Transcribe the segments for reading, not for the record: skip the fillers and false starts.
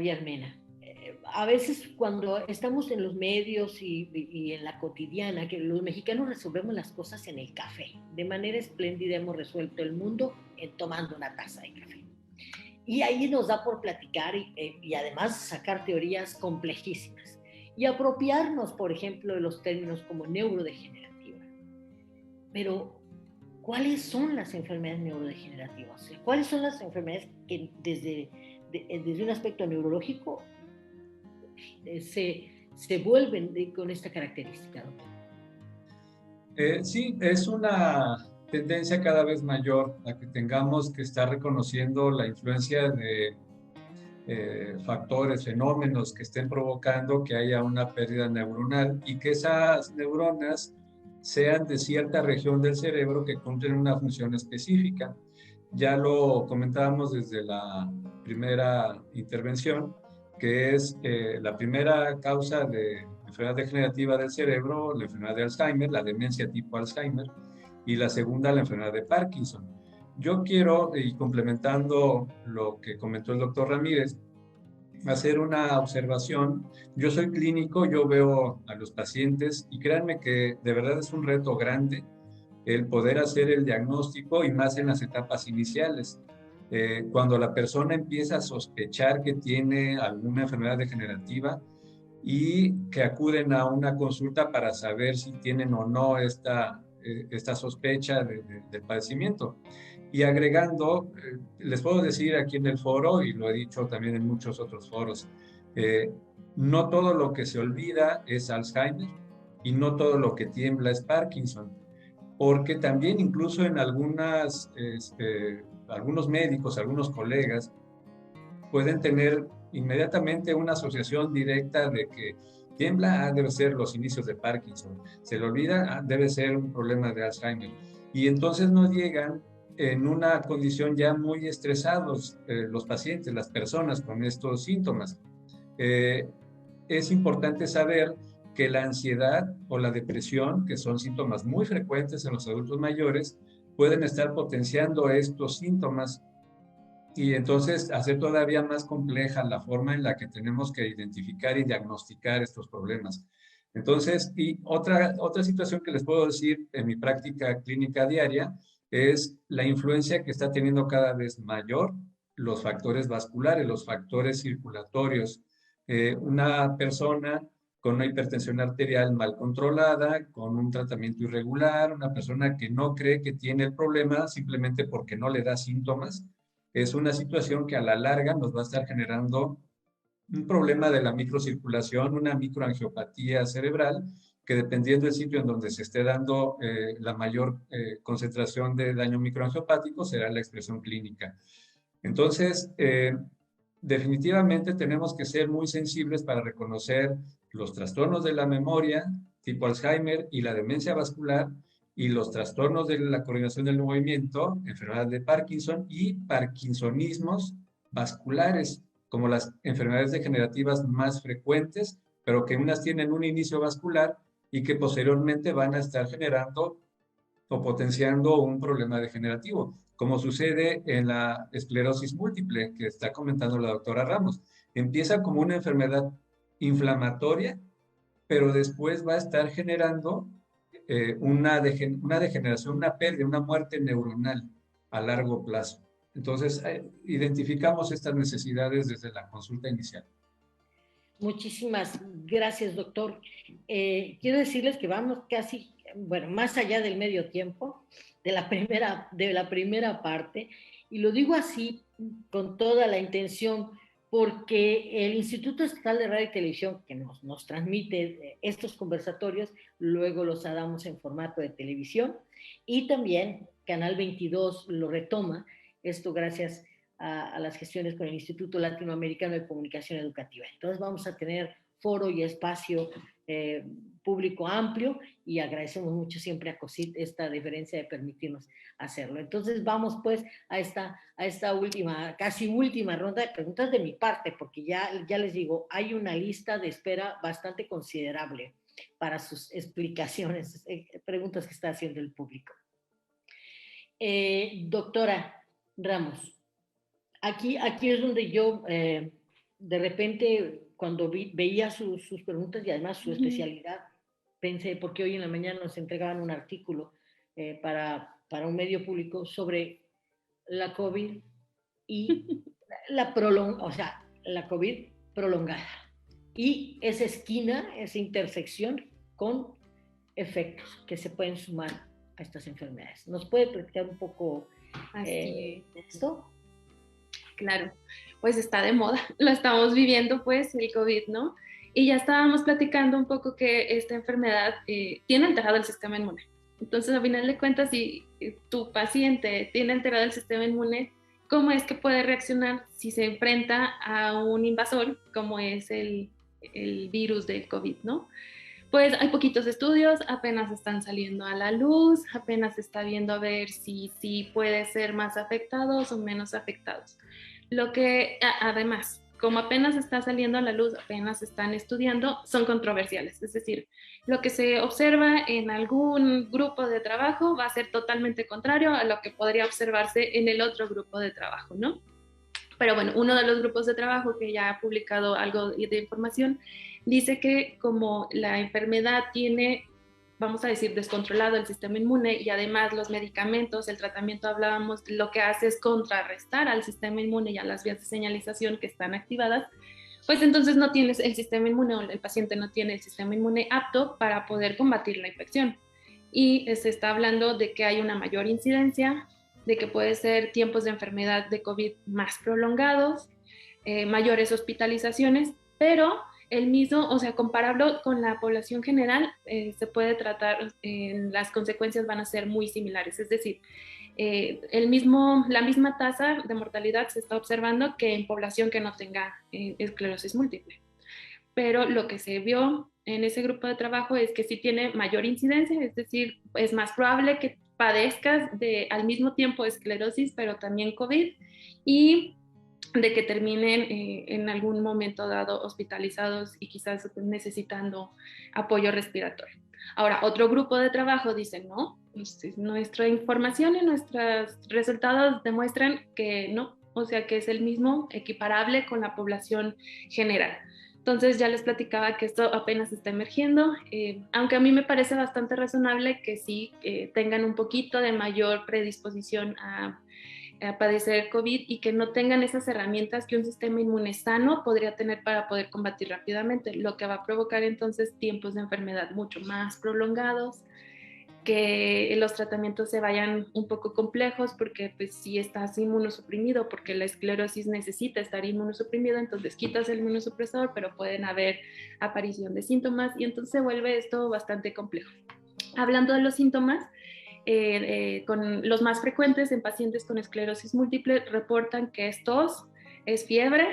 Javier Mena. A veces cuando estamos en los medios y en la cotidiana, que los mexicanos resolvemos las cosas en el café. De manera espléndida hemos resuelto el mundo tomando una taza de café. Y ahí nos da por platicar y además sacar teorías complejísimas. Y apropiarnos, por ejemplo, de los términos como neurodegenerativa. Pero, ¿cuáles son las enfermedades neurodegenerativas? ¿Cuáles son las enfermedades que desde un aspecto neurológico se vuelven con esta característica, doctor? Sí, es una tendencia cada vez mayor a que tengamos que estar reconociendo la influencia de factores, fenómenos que estén provocando que haya una pérdida neuronal y que esas neuronas sean de cierta región del cerebro que cumplen una función específica. Ya lo comentábamos desde la primera intervención, que es la primera causa de enfermedad degenerativa del cerebro, la enfermedad de Alzheimer, la demencia tipo Alzheimer, y la segunda, la enfermedad de Parkinson. Yo quiero, y complementando lo que comentó el doctor Ramírez, hacer una observación. Yo soy clínico, yo veo a los pacientes y créanme que de verdad es un reto grande el poder hacer el diagnóstico y más en las etapas iniciales. Cuando la persona empieza a sospechar que tiene alguna enfermedad degenerativa y que acuden a una consulta para saber si tienen o no esta sospecha del padecimiento. Y agregando, les puedo decir aquí en el foro, y lo he dicho también en muchos otros foros, no todo lo que se olvida es Alzheimer y no todo lo que tiembla es Parkinson, porque también incluso en algunos médicos, algunos colegas, pueden tener inmediatamente una asociación directa de que tiembla, debe ser los inicios de Parkinson, se le olvida, debe ser un problema de Alzheimer. Y entonces nos llegan en una condición ya muy estresados los pacientes, las personas con estos síntomas. Eh, es importante saber que la ansiedad o la depresión, que son síntomas muy frecuentes en los adultos mayores, pueden estar potenciando estos síntomas y entonces hacer todavía más compleja la forma en la que tenemos que identificar y diagnosticar estos problemas. Entonces, y otra situación que les puedo decir en mi práctica clínica diaria es la influencia que está teniendo cada vez mayor los factores vasculares, los factores circulatorios. Una persona con una hipertensión arterial mal controlada, con un tratamiento irregular, una persona que no cree que tiene el problema simplemente porque no le da síntomas, es una situación que a la larga nos va a estar generando un problema de la microcirculación, una microangiopatía cerebral, que dependiendo del sitio en donde se esté dando la mayor concentración de daño microangiopático, será la expresión clínica. Entonces, definitivamente tenemos que ser muy sensibles para reconocer los trastornos de la memoria, tipo Alzheimer, y la demencia vascular, y los trastornos de la coordinación del movimiento, enfermedad de Parkinson y parkinsonismos vasculares, como las enfermedades degenerativas más frecuentes, pero que unas tienen un inicio vascular y que posteriormente van a estar generando o potenciando un problema degenerativo, como sucede en la esclerosis múltiple que está comentando la doctora Ramos. Empieza como una enfermedad inflamatoria, pero después va a estar generando una degeneración, una pérdida, una muerte neuronal a largo plazo. Entonces, identificamos estas necesidades desde la consulta inicial. Muchísimas gracias, doctor. Quiero decirles que vamos casi, bueno, más allá del medio tiempo de la primera parte, y lo digo así con toda la intención, porque el Instituto Estatal de Radio y Televisión, que nos transmite estos conversatorios, luego los damos en formato de televisión, y también Canal 22 lo retoma, esto gracias a las gestiones con el Instituto Latinoamericano de Comunicación Educativa. Entonces vamos a tener foro y espacio público amplio y agradecemos mucho siempre a COSIT esta deferencia de permitirnos hacerlo. Entonces vamos pues a esta última, casi última ronda de preguntas de mi parte, porque ya les digo, hay una lista de espera bastante considerable para sus explicaciones, preguntas que está haciendo el público. Doctora Ramos, aquí es donde yo de repente, cuando veía sus preguntas y además su especialidad, pensé, porque hoy en la mañana nos entregaban un artículo para un medio público sobre la COVID y o sea, la COVID prolongada. Y esa esquina, esa intersección con efectos que se pueden sumar a estas enfermedades. ¿Nos puede platicar un poco de esto? Claro, pues está de moda, lo estamos viviendo pues el COVID, ¿no? Y ya estábamos platicando un poco que esta enfermedad tiene alterado el sistema inmune. Entonces, a final de cuentas, si tu paciente tiene alterado el sistema inmune, ¿cómo es que puede reaccionar si se enfrenta a un invasor como es el virus del COVID, ¿no? Pues hay poquitos estudios, apenas están saliendo a la luz, apenas se está viendo a ver si puede ser más afectados o menos afectados. Lo que, además, como apenas está saliendo a la luz, apenas están estudiando, son controversiales. Es decir, lo que se observa en algún grupo de trabajo va a ser totalmente contrario a lo que podría observarse en el otro grupo de trabajo, ¿no? Pero bueno, uno de los grupos de trabajo que ya ha publicado algo de información dice que como la enfermedad tiene, vamos a decir, descontrolado el sistema inmune y además los medicamentos, el tratamiento, hablábamos, lo que hace es contrarrestar al sistema inmune y a las vías de señalización que están activadas, pues entonces no tienes el sistema inmune o el paciente no tiene el sistema inmune apto para poder combatir la infección. Y se está hablando de que hay una mayor incidencia, de que puede ser tiempos de enfermedad de COVID más prolongados, mayores hospitalizaciones, pero el mismo, o sea, compararlo con la población general, se puede tratar, las consecuencias van a ser muy similares, es decir, la misma tasa de mortalidad se está observando que en población que no tenga esclerosis múltiple. Pero lo que se vio en ese grupo de trabajo es que sí tiene mayor incidencia, es decir, es más probable que padezcas al mismo tiempo esclerosis, pero también COVID, y de que terminen en algún momento dado hospitalizados y quizás necesitando apoyo respiratorio. Ahora, otro grupo de trabajo dice, no, nuestra información y nuestros resultados demuestran que no, o sea que es el mismo, equiparable con la población general. Entonces ya les platicaba que esto apenas está emergiendo, aunque a mí me parece bastante razonable que sí tengan un poquito de mayor predisposición a padecer COVID y que no tengan esas herramientas que un sistema inmune sano podría tener para poder combatir rápidamente, lo que va a provocar entonces tiempos de enfermedad mucho más prolongados, que los tratamientos se vayan un poco complejos porque pues si estás inmunosuprimido, porque la esclerosis necesita estar inmunosuprimido, entonces quitas el inmunosupresor, pero pueden haber aparición de síntomas y entonces se vuelve esto bastante complejo. Hablando de los síntomas, con los más frecuentes en pacientes con esclerosis múltiple reportan que es tos, es fiebre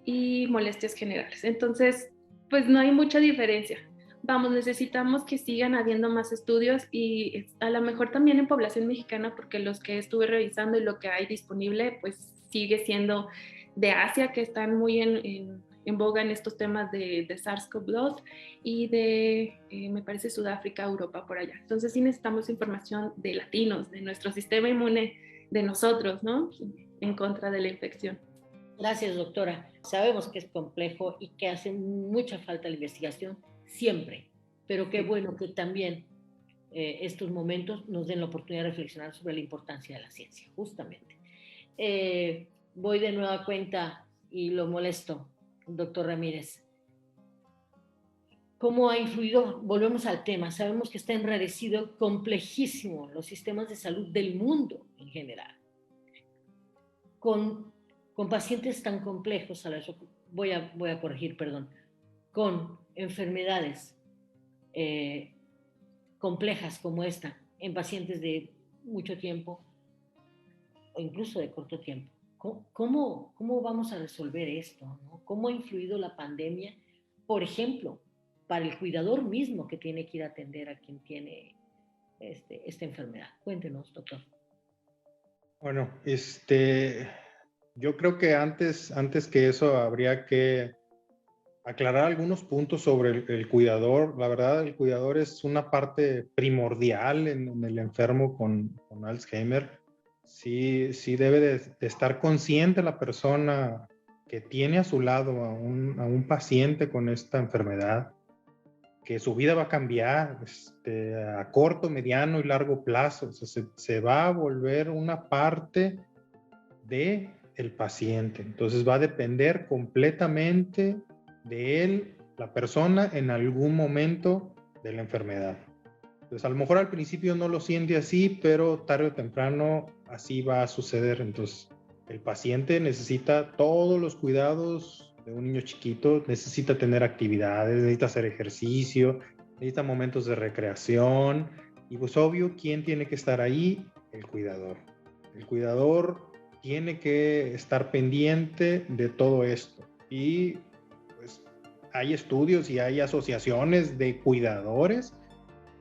y molestias generales. Entonces, pues no hay mucha diferencia. Vamos, necesitamos que sigan habiendo más estudios y a lo mejor también en población mexicana, porque los que estuve revisando y lo que hay disponible, pues sigue siendo de Asia, que están muy en boga en estos temas de SARS-CoV-2 y de, me parece, Sudáfrica, Europa, por allá. Entonces sí necesitamos información de latinos, de nuestro sistema inmune, de nosotros, ¿no? En contra de la infección. Gracias, doctora. Sabemos que es complejo y que hace mucha falta la investigación siempre, pero qué bueno que también estos momentos nos den la oportunidad de reflexionar sobre la importancia de la ciencia, justamente. Voy de nueva cuenta y lo molesto, doctor Ramírez. ¿Cómo ha influido? Volvemos al tema. Sabemos que está enrarecido, complejísimo, los sistemas de salud del mundo en general. Con pacientes tan complejos, voy a corregir, perdón, con enfermedades complejas como esta, en pacientes de mucho tiempo o incluso de corto tiempo. ¿Cómo vamos a resolver esto, ¿no? ¿Cómo ha influido la pandemia, por ejemplo, para el cuidador mismo que tiene que ir a atender a quien tiene esta enfermedad? Cuéntenos, doctor. Bueno, yo creo que antes que eso habría que aclarar algunos puntos sobre el cuidador. La verdad, el cuidador es una parte primordial en el enfermo con Alzheimer. Sí debe de estar consciente la persona que tiene a su lado a un paciente con esta enfermedad, que su vida va a cambiar a corto, mediano y largo plazo. O sea, se va a volver una parte del paciente. Entonces va a depender completamente de él, la persona, en algún momento de la enfermedad. Entonces a lo mejor al principio no lo siente así, pero tarde o temprano así va a suceder. Entonces el paciente necesita todos los cuidados de un niño chiquito, necesita tener actividades, necesita hacer ejercicio, necesita momentos de recreación, y pues obvio, ¿quién tiene que estar ahí? El cuidador. El cuidador tiene que estar pendiente de todo esto, y pues hay estudios y hay asociaciones de cuidadores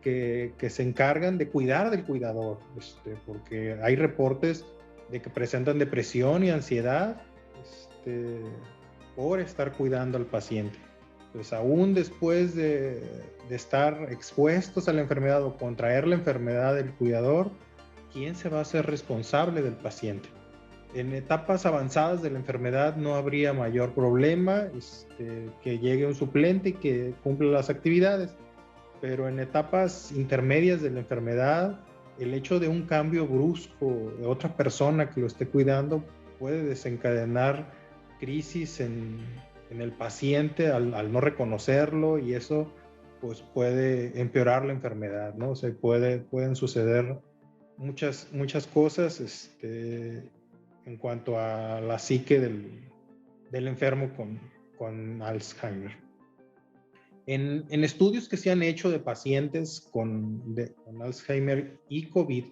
que se encargan de cuidar del cuidador, porque hay reportes de que presentan depresión y ansiedad por estar cuidando al paciente. Entonces, aún después de estar expuestos a la enfermedad o contraer la enfermedad del cuidador, ¿quién se va a hacer responsable del paciente? En etapas avanzadas de la enfermedad no habría mayor problema, que llegue un suplente y que cumpla las actividades, pero en etapas intermedias de la enfermedad, el hecho de un cambio brusco de otra persona que lo esté cuidando puede desencadenar crisis en el paciente al no reconocerlo, y eso pues puede empeorar la enfermedad, ¿no? O sea, pueden suceder muchas cosas en cuanto a la psique del enfermo con Alzheimer. En estudios que se han hecho de pacientes con Alzheimer y COVID,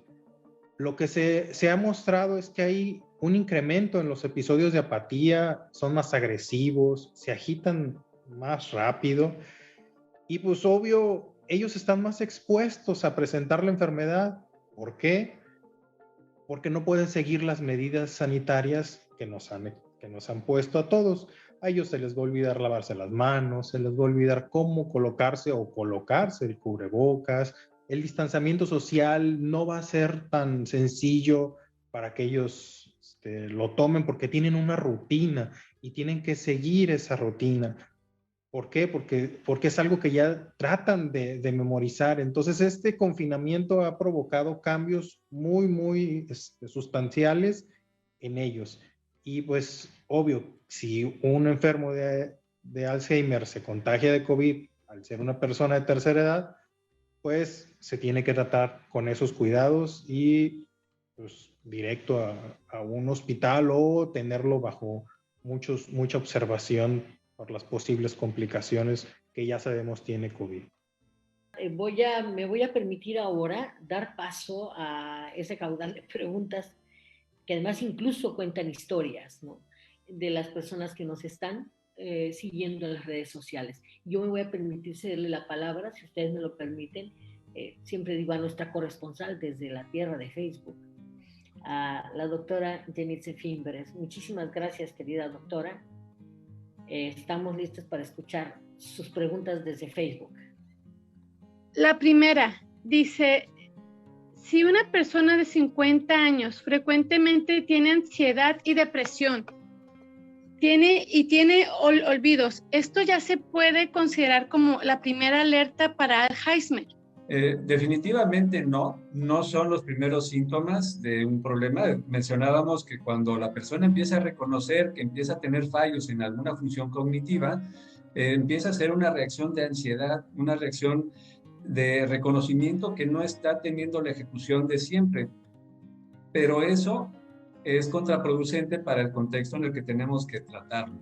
lo que se ha mostrado es que hay un incremento en los episodios de apatía, son más agresivos, se agitan más rápido, y pues obvio, ellos están más expuestos a presentar la enfermedad. ¿Por qué? Porque no pueden seguir las medidas sanitarias que nos han puesto a todos. A ellos se les va a olvidar lavarse las manos, se les va a olvidar cómo colocarse el cubrebocas. El distanciamiento social no va a ser tan sencillo para que ellos lo tomen, porque tienen una rutina y tienen que seguir esa rutina. ¿Por qué? Porque es algo que ya tratan de memorizar. Entonces, este confinamiento ha provocado cambios muy sustanciales en ellos. Y pues, obvio, si un enfermo de Alzheimer se contagia de COVID al ser una persona de tercera edad, pues se tiene que tratar con esos cuidados y pues directo a un hospital, o tenerlo bajo mucha observación por las posibles complicaciones que ya sabemos tiene COVID. Me voy a permitir ahora dar paso a ese caudal de preguntas que además incluso cuentan historias, ¿no?, de las personas que nos están siguiendo en las redes sociales. Yo me voy a permitir cederle la palabra, si ustedes me lo permiten, siempre digo a nuestra corresponsal desde la tierra de Facebook, a la doctora Jenitze Fimbres. Muchísimas gracias, querida doctora. Estamos listos para escuchar sus preguntas desde Facebook. La primera dice: si una persona de 50 años frecuentemente tiene ansiedad y depresión, tiene olvidos, ¿esto ya se puede considerar como la primera alerta para Alzheimer? Definitivamente no son los primeros síntomas de un problema. Mencionábamos que cuando la persona empieza a reconocer que empieza a tener fallos en alguna función cognitiva, empieza a hacer una reacción de ansiedad, una reacción de reconocimiento que no está teniendo la ejecución de siempre. Pero eso es contraproducente para el contexto en el que tenemos que tratarlo.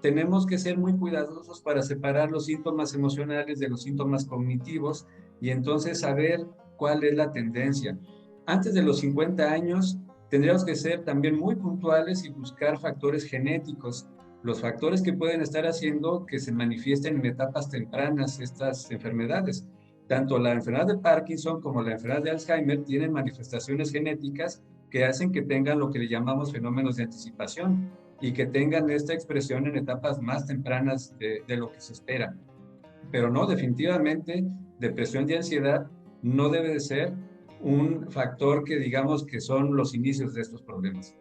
Tenemos que ser muy cuidadosos para separar los síntomas emocionales de los síntomas cognitivos y entonces saber cuál es la tendencia. Antes de los 50 años tendríamos que ser también muy puntuales y buscar factores genéticos, los factores que pueden estar haciendo que se manifiesten en etapas tempranas estas enfermedades. Tanto la enfermedad de Parkinson como la enfermedad de Alzheimer tienen manifestaciones genéticas que hacen que tengan lo que le llamamos fenómenos de anticipación y que tengan esta expresión en etapas más tempranas de lo que se espera. Pero no, definitivamente, depresión y ansiedad no debe de ser un factor que digamos que son los inicios de estos problemas.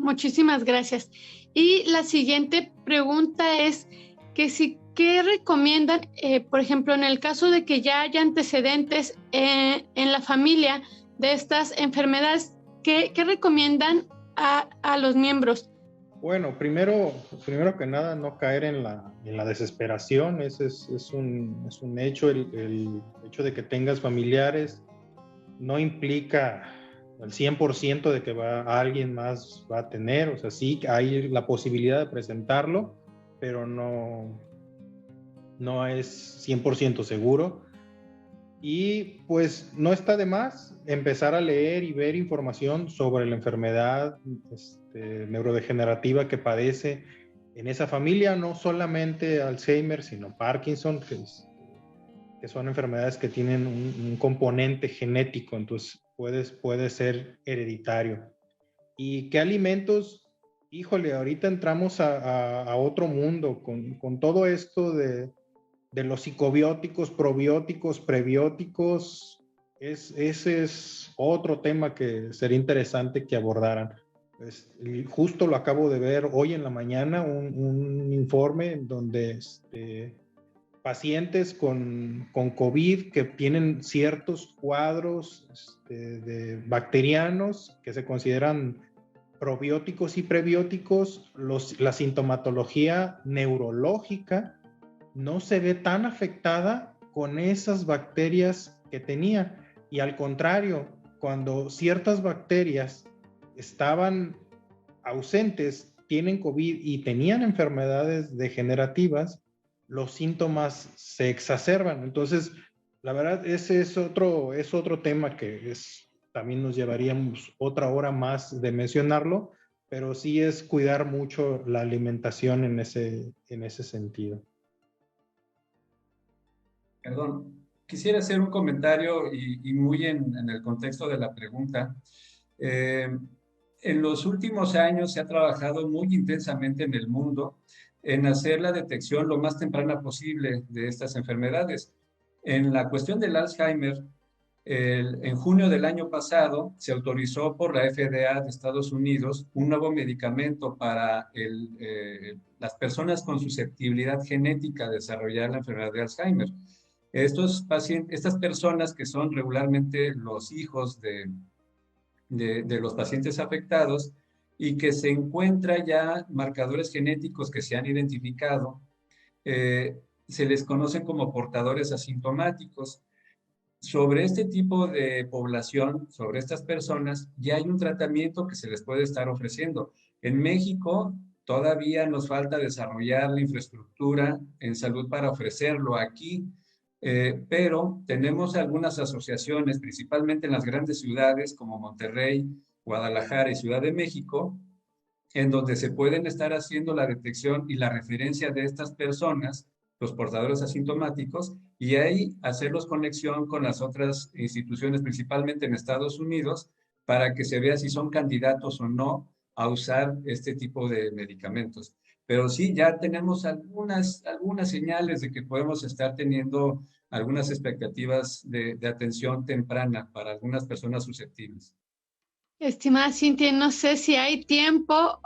Muchísimas gracias. Y la siguiente pregunta es que ¿qué recomiendan, por ejemplo, en el caso de que ya haya antecedentes en la familia de estas enfermedades, ¿qué recomiendan a los miembros? Bueno, primero que nada, no caer en la desesperación. Ese es un hecho. El hecho de que tengas familiares no implica el 100% de que alguien más va a tener. O sea, sí hay la posibilidad de presentarlo, pero no es 100% seguro. Y pues no está de más empezar a leer y ver información sobre la enfermedad neurodegenerativa que padece en esa familia, no solamente Alzheimer, sino Parkinson, que son enfermedades que tienen un componente genético, entonces puede ser hereditario. ¿Y qué alimentos? Híjole, ahorita entramos a otro mundo con todo esto de los psicobióticos, probióticos, prebióticos. Ese es otro tema que sería interesante que abordaran. Justo lo acabo de ver hoy en la mañana, un informe donde pacientes con COVID que tienen ciertos cuadros de bacterianos que se consideran probióticos y prebióticos, la sintomatología neurológica no se ve tan afectada con esas bacterias que tenía. Y al contrario, cuando ciertas bacterias estaban ausentes, tienen COVID y tenían enfermedades degenerativas, los síntomas se exacerban. Entonces, la verdad, ese es otro tema que también nos llevaríamos otra hora más de mencionarlo, pero sí es cuidar mucho la alimentación en ese sentido. Perdón, quisiera hacer un comentario y muy en el contexto de la pregunta. En los últimos años se ha trabajado muy intensamente en el mundo en hacer la detección lo más temprana posible de estas enfermedades. En la cuestión del Alzheimer, en junio del año pasado se autorizó por la FDA de Estados Unidos un nuevo medicamento para las personas con susceptibilidad genética a desarrollar la enfermedad de Alzheimer. Estas personas que son regularmente los hijos de los pacientes afectados y que se encuentran ya marcadores genéticos que se han identificado, se les conocen como portadores asintomáticos. Sobre este tipo de población, sobre estas personas, ya hay un tratamiento que se les puede estar ofreciendo. En México todavía nos falta desarrollar la infraestructura en salud para ofrecerlo aquí. Pero tenemos algunas asociaciones, principalmente en las grandes ciudades como Monterrey, Guadalajara y Ciudad de México, en donde se pueden estar haciendo la detección y la referencia de estas personas, los portadores asintomáticos, y ahí hacerlos conexión con las otras instituciones, principalmente en Estados Unidos, para que se vea si son candidatos o no a usar este tipo de medicamentos. Pero sí, ya tenemos algunas señales de que podemos estar teniendo algunas expectativas de atención temprana para algunas personas susceptibles. Estimada Cintia, no sé si hay tiempo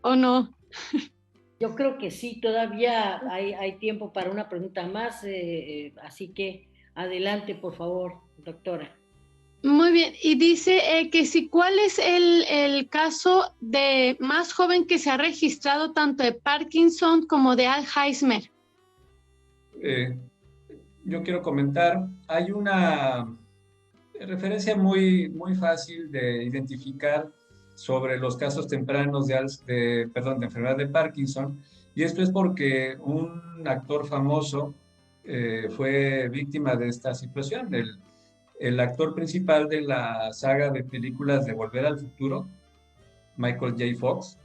o no. Yo creo que sí, todavía hay tiempo para una pregunta más, así que adelante, por favor, doctora. Muy bien, y dice ¿cuál es el caso de más joven que se ha registrado tanto de Parkinson como de Alzheimer? Yo quiero comentar, hay una referencia muy fácil de identificar sobre los casos tempranos de enfermedad de Parkinson, y esto es porque un actor famoso fue víctima de esta situación. El actor principal de la saga de películas de Volver al Futuro, Michael J. Fox,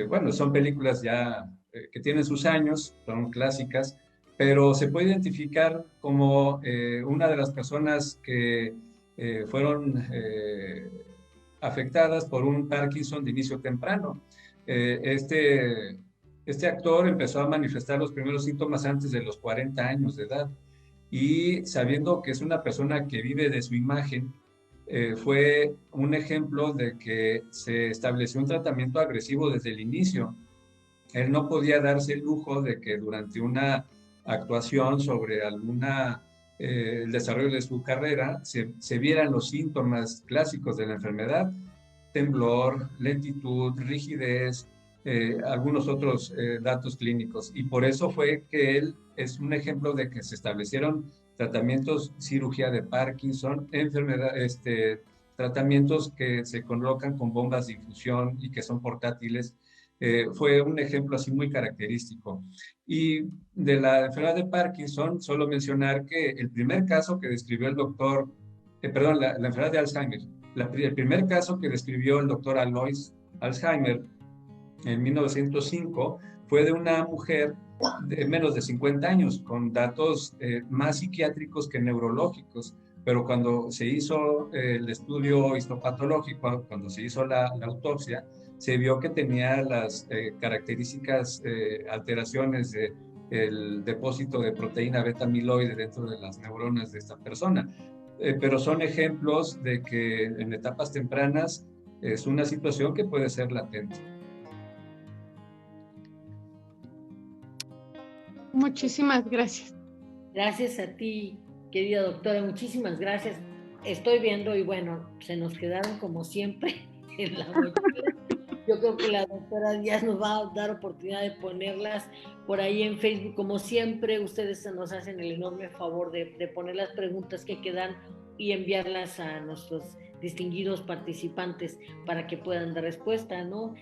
bueno, son películas ya que tienen sus años, son clásicas, pero se puede identificar como una de las personas que fueron afectadas por un Parkinson de inicio temprano. Este actor empezó a manifestar los primeros síntomas antes de los 40 años de edad, y sabiendo que es una persona que vive de su imagen, fue un ejemplo de que se estableció un tratamiento agresivo desde el inicio. Él no podía darse el lujo de que durante una actuación sobre el desarrollo de su carrera se vieran los síntomas clásicos de la enfermedad: temblor, lentitud, rigidez, algunos otros datos clínicos. Y por eso fue que él es un ejemplo de que se establecieron tratamientos, cirugía de Parkinson, tratamientos que se colocan con bombas de infusión y que son portátiles. Fue un ejemplo así muy característico. Y de la enfermedad de Parkinson, solo mencionar que el primer caso que describió el doctor, la enfermedad de Alzheimer, el primer caso que describió el doctor Alois Alzheimer en 1905 fue de una mujer de menos de 50 años, con datos más psiquiátricos que neurológicos, pero cuando se hizo el estudio histopatológico, cuando se hizo la autopsia, se vio que tenía las características alteraciones del depósito de proteína beta amiloide dentro de las neuronas de esta persona. Pero son ejemplos de que en etapas tempranas es una situación que puede ser latente. Muchísimas gracias. Gracias a ti, querida doctora, muchísimas gracias. Estoy viendo y bueno, se nos quedaron como siempre en la mochila. Yo creo que la doctora Díaz nos va a dar oportunidad de ponerlas por ahí en Facebook. Como siempre, ustedes nos hacen el enorme favor de poner las preguntas que quedan y enviarlas a nuestros distinguidos participantes para que puedan dar respuesta, ¿no?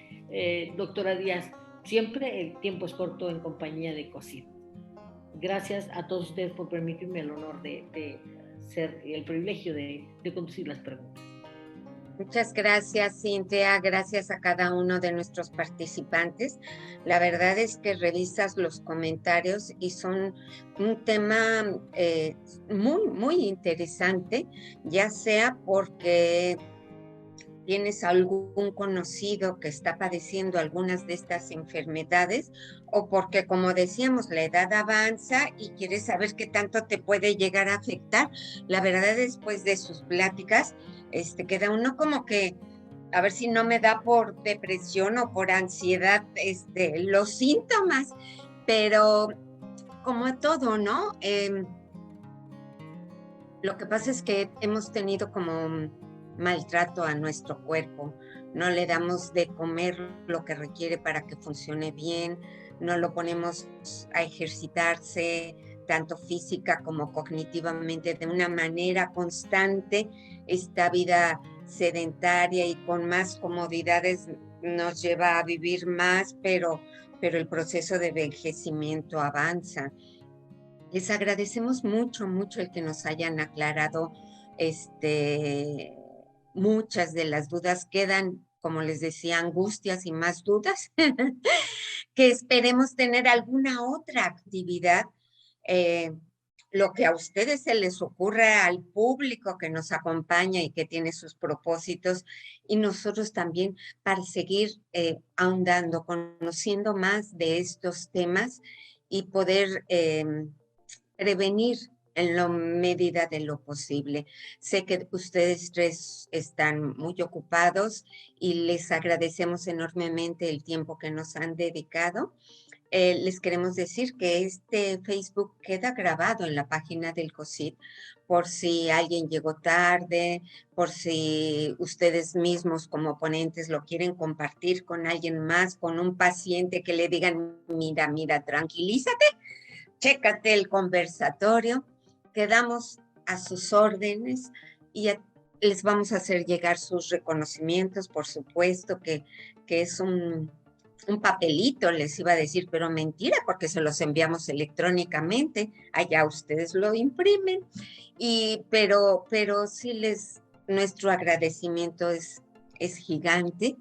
Doctora Díaz, siempre el tiempo es corto en compañía de COSIT. Gracias a todos ustedes por permitirme el honor de ser el privilegio de conducir las preguntas. Muchas gracias, Cintia. Gracias a cada uno de nuestros participantes. La verdad es que revisas los comentarios y son un tema muy, muy interesante, ya sea porque tienes algún conocido que está padeciendo algunas de estas enfermedades o porque, como decíamos, la edad avanza y quieres saber qué tanto te puede llegar a afectar. La verdad, después de sus pláticas, queda uno como que a ver si no me da por depresión o por ansiedad los síntomas, pero como todo, ¿no? Lo que pasa es que hemos tenido como maltrato a nuestro cuerpo, no le damos de comer lo que requiere para que funcione bien, no lo ponemos a ejercitarse tanto física como cognitivamente de una manera constante. Esta vida sedentaria y con más comodidades nos lleva a vivir más, pero el proceso de envejecimiento avanza. Les agradecemos mucho, mucho el que nos hayan aclarado muchas de las dudas. Quedan, como les decía, angustias y más dudas, que esperemos tener alguna otra actividad, lo que a ustedes se les ocurra, al público que nos acompaña y que tiene sus propósitos, y nosotros también para seguir ahondando, conociendo más de estos temas y poder prevenir en la medida de lo posible. Sé que ustedes tres están muy ocupados y les agradecemos enormemente el tiempo que nos han dedicado. Les queremos decir que este Facebook queda grabado en la página del COSIT por si alguien llegó tarde, por si ustedes mismos como ponentes lo quieren compartir con alguien más, con un paciente, que le digan, mira, tranquilízate, chécate el conversatorio. Quedamos a sus órdenes y les vamos a hacer llegar sus reconocimientos, por supuesto que es un papelito, les iba a decir, pero mentira, porque se los enviamos electrónicamente, allá ustedes lo imprimen, pero sí nuestro agradecimiento es gigante,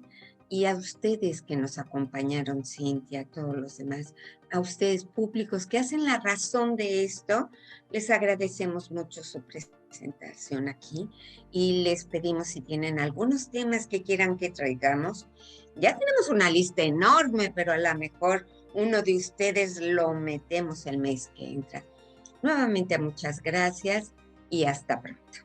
y a ustedes que nos acompañaron, Cintia, a todos los demás, a ustedes públicos que hacen la razón de esto, les agradecemos mucho su presentación aquí y les pedimos si tienen algunos temas que quieran que traigamos. Ya tenemos una lista enorme, pero a lo mejor uno de ustedes lo metemos el mes que entra. Nuevamente, muchas gracias y hasta pronto.